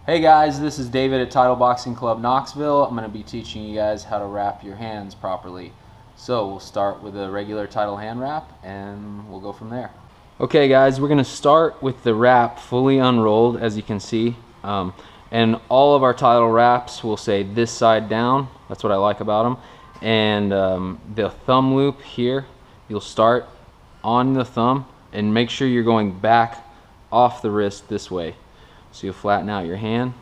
Hey guys, this is David at Boxing Club Knoxville. I'm going to be teaching you guys how to wrap your hands properly. So we'll start with a regular title hand wrap and we'll go from there. Okay guys, we're going to start with the wrap fully unrolled, as you can see. And all of our title wraps will say this side down. That's what I like about them. And the thumb loop here, you'll start on the thumb and make sure you're going back off the wrist this way. So you'll flatten out your hand.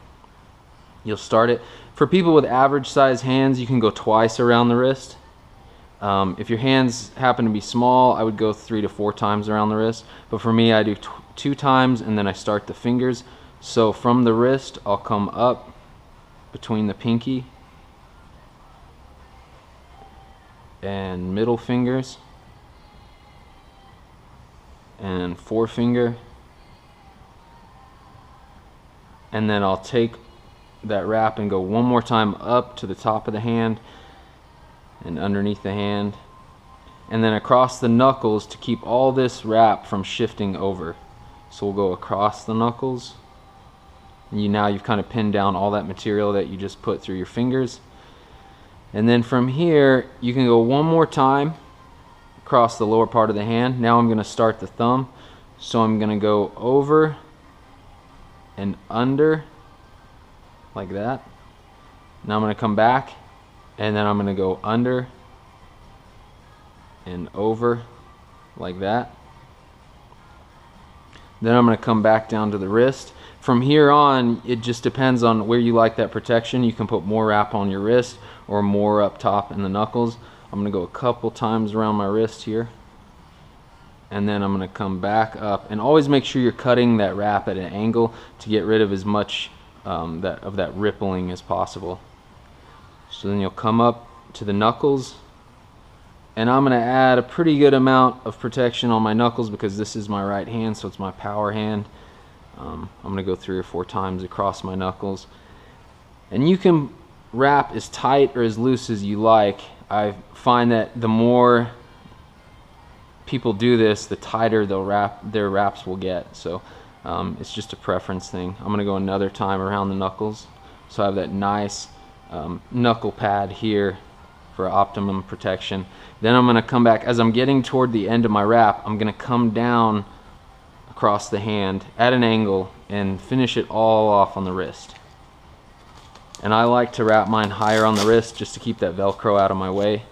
You'll start it. For people with average size hands, you can go twice around the wrist. If your hands happen to be small, I would go 3 to 4 times around the wrist. But for me, I do 2 times and then I start the fingers. So from the wrist, I'll come up between the pinky and middle fingers and forefinger. And then I'll take that wrap and go one more time up to the top of the hand and underneath the hand, and then across the knuckles to keep all this wrap from shifting over. So we'll go across the knuckles, and now you've kind of pinned down all that material that you just put through your fingers. And then from here you can go one more time across the lower part of the hand. Now I'm going to start the thumb, so I'm going to go over and under like that. Now I'm going to come back and then I'm going to go under and over like that. Then I'm going to come back down to the wrist. From here on, it just depends on where you like that protection. You can put more wrap on your wrist or more up top in the knuckles. I'm going to go a couple times around my wrist here, and then I'm going to come back up, and always make sure you're cutting that wrap at an angle to get rid of as much of that rippling as possible. So then you'll come up to the knuckles, and I'm going to add a pretty good amount of protection on my knuckles because this is my right hand, so it's my power hand. I'm going to go 3 or 4 times across my knuckles, and you can wrap as tight or as loose as you like. I find that the more people do this, the tighter their wraps will get. So it's just a preference thing. I'm going to go another time around the knuckles, so I have that nice knuckle pad here for optimum protection. Then I'm going to come back. As I'm getting toward the end of my wrap, I'm going to come down across the hand at an angle and finish it all off on the wrist. And I like to wrap mine higher on the wrist just to keep that Velcro out of my way.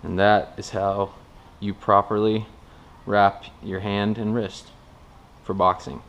And that is how you properly wrap your hand and wrist for boxing.